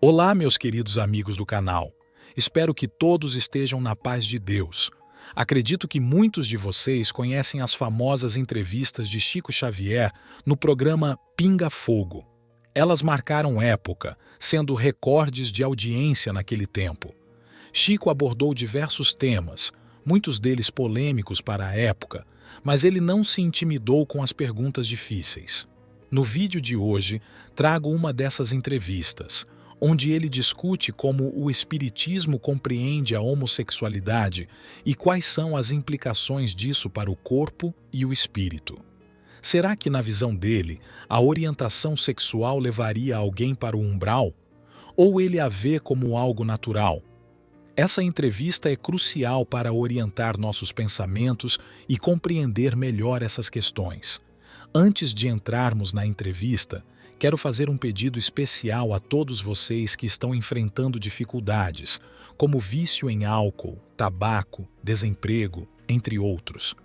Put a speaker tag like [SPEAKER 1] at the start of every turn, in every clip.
[SPEAKER 1] Olá, meus queridos amigos do canal. Espero que todos estejam na paz de Deus. Acredito que muitos de vocês conhecem as famosas entrevistas de Chico Xavier no programa Pinga Fogo. Elas marcaram época, sendo recordes de audiência naquele tempo. Chico abordou diversos temas, muitos deles polêmicos para a época, mas ele não se intimidou com as perguntas difíceis. No vídeo de hoje, trago uma dessas entrevistas, onde ele discute como o espiritismo compreende a homossexualidade e quais são as implicações disso para o corpo e o espírito. Será que, na visão dele, a orientação sexual levaria alguém para o umbral? Ou ele a vê como algo natural? Essa entrevista é crucial para orientar nossos pensamentos e compreender melhor essas questões. Antes de entrarmos na entrevista, quero fazer um pedido especial a todos vocês que estão enfrentando dificuldades, como vício em álcool, tabaco, desemprego, entre outros.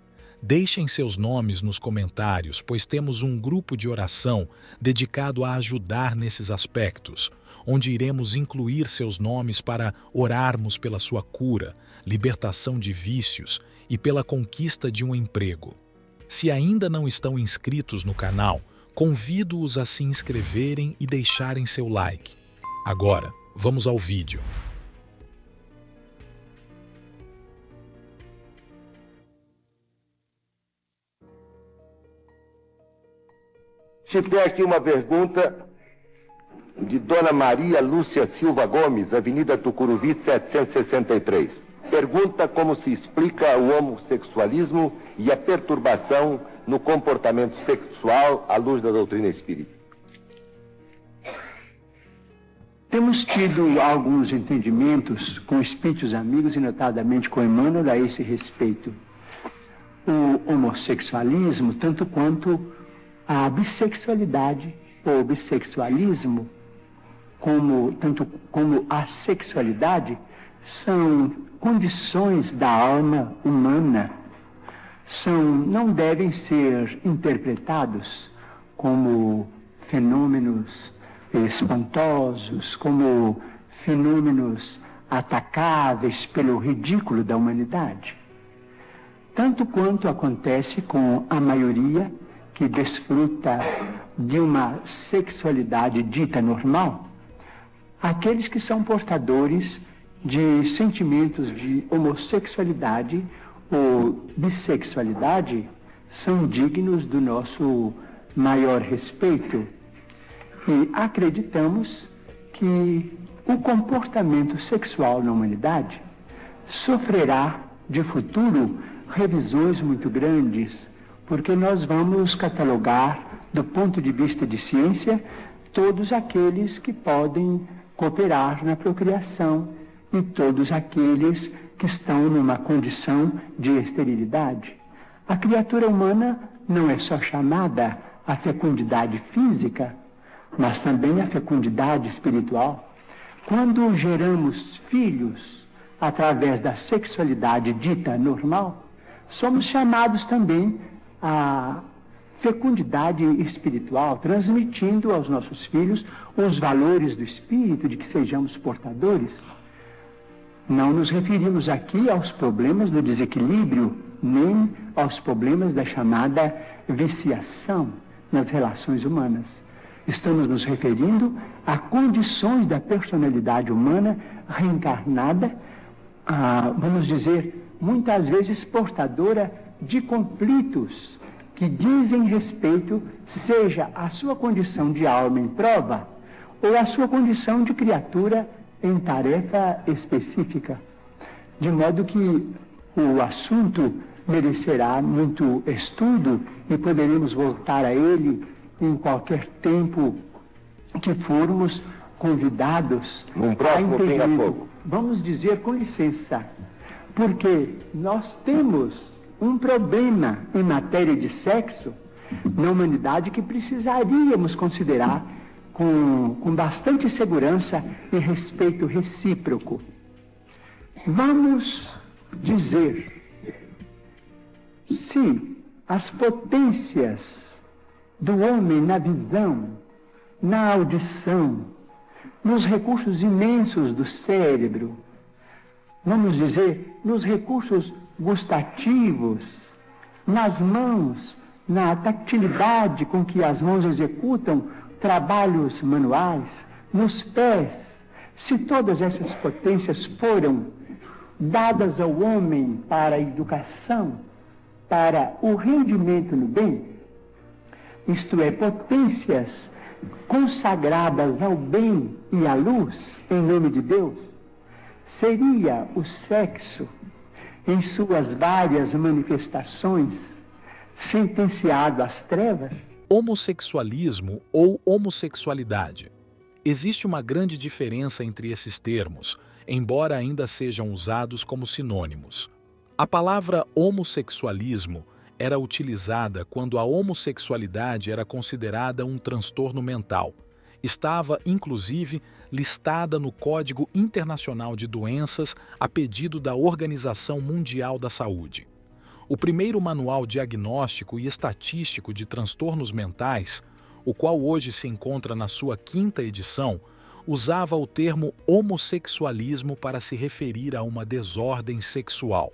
[SPEAKER 1] Deixem seus nomes nos comentários, pois temos um grupo de oração dedicado a ajudar nesses aspectos, onde iremos incluir seus nomes para orarmos pela sua cura, libertação de vícios e pela conquista de um emprego. Se ainda não estão inscritos no canal, convido-os a se inscreverem e deixarem seu like. Agora, vamos ao vídeo.
[SPEAKER 2] Tem aqui uma pergunta de Dona Maria Lúcia Silva Gomes, Avenida Tucuruvi, 763. Pergunta como se explica o homossexualismo e a perturbação no comportamento sexual à luz da doutrina espírita.
[SPEAKER 3] Temos tido alguns entendimentos com espíritos amigos e notadamente com Emmanuel a esse respeito. O homossexualismo, tanto quanto a bissexualidade ou bissexualismo, tanto como a sexualidade, são condições da alma humana. Não devem ser interpretados como fenômenos espantosos, como fenômenos atacáveis pelo ridículo da humanidade. Tanto quanto acontece com a maioria que desfruta de uma sexualidade dita normal, aqueles que são portadores de sentimentos de homossexualidade ou bissexualidade são dignos do nosso maior respeito e acreditamos que o comportamento sexual na humanidade sofrerá de futuro revisões muito grandes, porque nós vamos catalogar, do ponto de vista de ciência, todos aqueles que podem cooperar na procriação e todos aqueles que estão numa condição de esterilidade. A criatura humana não é só chamada à fecundidade física, mas também à fecundidade espiritual. Quando geramos filhos através da sexualidade dita normal, somos chamados também à fecundidade espiritual, transmitindo aos nossos filhos os valores do espírito de que sejamos portadores. Não nos referimos aqui aos problemas do desequilíbrio, nem aos problemas da chamada viciação nas relações humanas. Estamos nos referindo a condições da personalidade humana reencarnada, vamos dizer, muitas vezes portadora de conflitos que dizem respeito, seja a sua condição de alma em prova, ou a sua condição de criatura em tarefa específica, de modo que o assunto merecerá muito estudo e poderemos voltar a ele em qualquer tempo que formos convidados a entender. Vamos dizer com licença, porque nós temos um problema em matéria de sexo na humanidade que precisaríamos considerar com bastante segurança e respeito recíproco. Vamos dizer, se as potências do homem na visão, na audição, nos recursos imensos do cérebro, vamos dizer, nos recursos gustativos, nas mãos, na tactilidade com que as mãos executam trabalhos manuais, nos pés. Se todas essas potências foram dadas ao homem para a educação, para o rendimento no bem, isto é, potências consagradas ao bem e à luz, em nome de Deus, seria o sexo, em suas várias manifestações, sentenciado às trevas?
[SPEAKER 1] Homossexualismo ou homossexualidade. Existe uma grande diferença entre esses termos, embora ainda sejam usados como sinônimos. A palavra homossexualismo era utilizada quando a homossexualidade era considerada um transtorno mental. Estava, inclusive, listada no Código Internacional de Doenças a pedido da Organização Mundial da Saúde. O primeiro manual diagnóstico e estatístico de transtornos mentais, o qual hoje se encontra na sua 5ª edição, usava o termo homossexualismo para se referir a uma desordem sexual.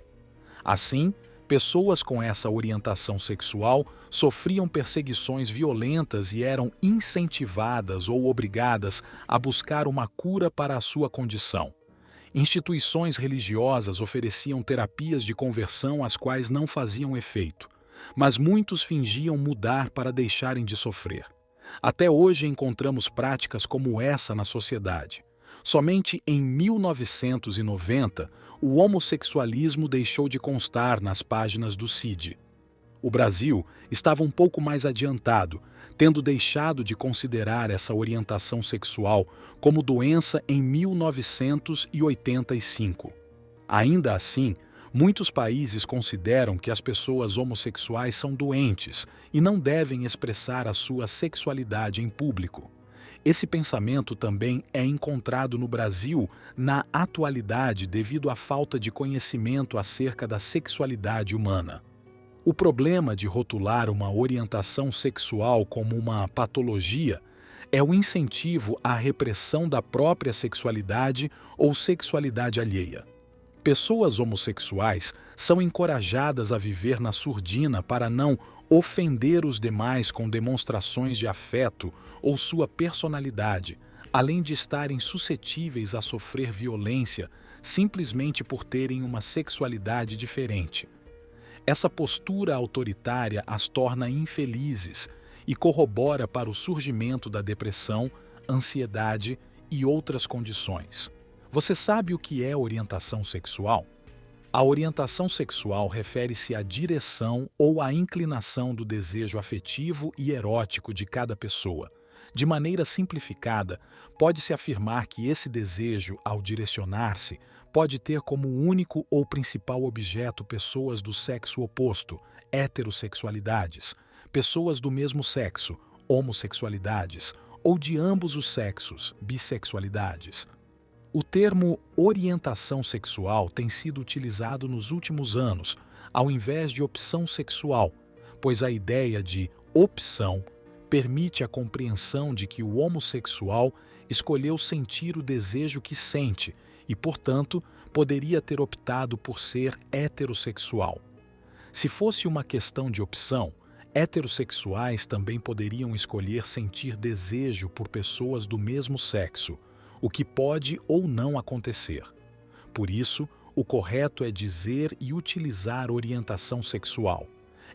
[SPEAKER 1] Assim, pessoas com essa orientação sexual sofriam perseguições violentas e eram incentivadas ou obrigadas a buscar uma cura para a sua condição. Instituições religiosas ofereciam terapias de conversão às quais não faziam efeito, mas muitos fingiam mudar para deixarem de sofrer. Até hoje encontramos práticas como essa na sociedade. Somente em 1990, o homossexualismo deixou de constar nas páginas do CID. O Brasil estava um pouco mais adiantado, tendo deixado de considerar essa orientação sexual como doença em 1985. Ainda assim, muitos países consideram que as pessoas homossexuais são doentes e não devem expressar a sua sexualidade em público. Esse pensamento também é encontrado no Brasil na atualidade devido à falta de conhecimento acerca da sexualidade humana. O problema de rotular uma orientação sexual como uma patologia é o incentivo à repressão da própria sexualidade ou sexualidade alheia. Pessoas homossexuais são encorajadas a viver na surdina para não ofender os demais com demonstrações de afeto ou sua personalidade, além de estarem suscetíveis a sofrer violência simplesmente por terem uma sexualidade diferente. Essa postura autoritária as torna infelizes e corrobora para o surgimento da depressão, ansiedade e outras condições. Você sabe o que é orientação sexual? A orientação sexual refere-se à direção ou à inclinação do desejo afetivo e erótico de cada pessoa. De maneira simplificada, pode-se afirmar que esse desejo, ao direcionar-se, pode ter como único ou principal objeto pessoas do sexo oposto, heterossexualidades, pessoas do mesmo sexo, homossexualidades, ou de ambos os sexos, bissexualidades. O termo orientação sexual tem sido utilizado nos últimos anos, ao invés de opção sexual, pois a ideia de opção permite a compreensão de que o homossexual escolheu sentir o desejo que sente e, portanto, poderia ter optado por ser heterossexual. Se fosse uma questão de opção, heterossexuais também poderiam escolher sentir desejo por pessoas do mesmo sexo, o que pode ou não acontecer. Por isso, o correto é dizer e utilizar orientação sexual.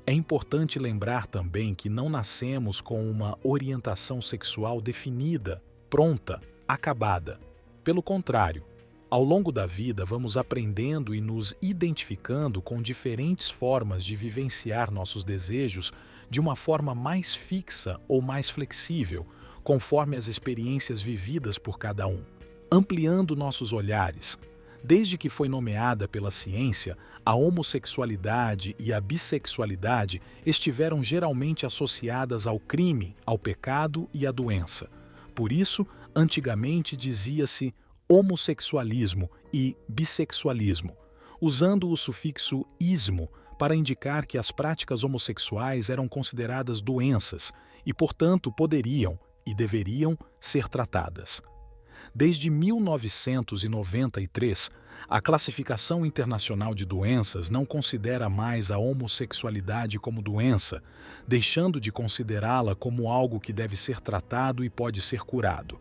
[SPEAKER 1] É importante lembrar também que não nascemos com uma orientação sexual definida, pronta, acabada. Pelo contrário, ao longo da vida vamos aprendendo e nos identificando com diferentes formas de vivenciar nossos desejos de uma forma mais fixa ou mais flexível, conforme as experiências vividas por cada um, ampliando nossos olhares. Desde que foi nomeada pela ciência, a homossexualidade e a bissexualidade estiveram geralmente associadas ao crime, ao pecado e à doença. Por isso, antigamente dizia-se homossexualismo e bissexualismo, usando o sufixo ismo para indicar que as práticas homossexuais eram consideradas doenças e, portanto, poderiam e deveriam ser tratadas. Desde 1993, a Classificação Internacional de Doenças não considera mais a homossexualidade como doença, deixando de considerá-la como algo que deve ser tratado e pode ser curado.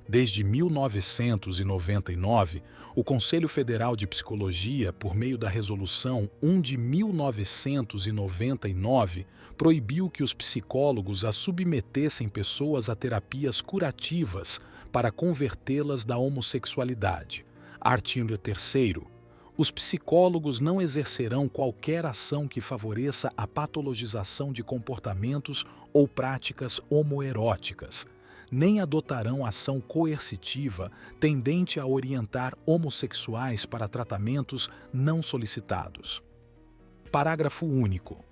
[SPEAKER 1] Desde 1999, o Conselho Federal de Psicologia, por meio da Resolução 1 de 1999, proibiu que os psicólogos submetessem pessoas a terapias curativas para convertê-las da homossexualidade. Artigo 3º. Os psicólogos não exercerão qualquer ação que favoreça a patologização de comportamentos ou práticas homoeróticas, nem adotarão ação coercitiva tendente a orientar homossexuais para tratamentos não solicitados. Parágrafo único.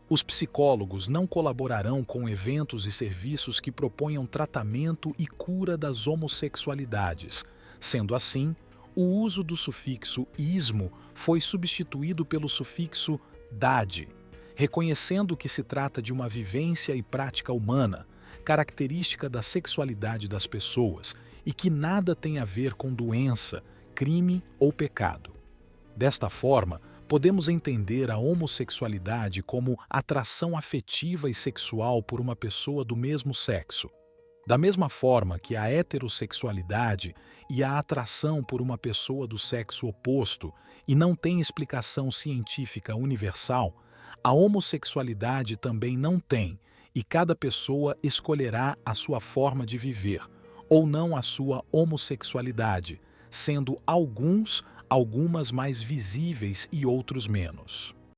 [SPEAKER 1] Os psicólogos não colaborarão com eventos e serviços que proponham tratamento e cura das homossexualidades. Sendo assim, o uso do sufixo ismo foi substituído pelo sufixo dade, reconhecendo que se trata de uma vivência e prática humana, característica da sexualidade das pessoas e que nada tem a ver com doença, crime ou pecado. Desta forma, podemos entender a homossexualidade como atração afetiva e sexual por uma pessoa do mesmo sexo. Da mesma forma que a heterossexualidade e a atração por uma pessoa do sexo oposto e não tem explicação científica universal, a homossexualidade também não tem, e cada pessoa escolherá a sua forma de viver, ou não a sua homossexualidade, sendo algumas mais visíveis e outros menos.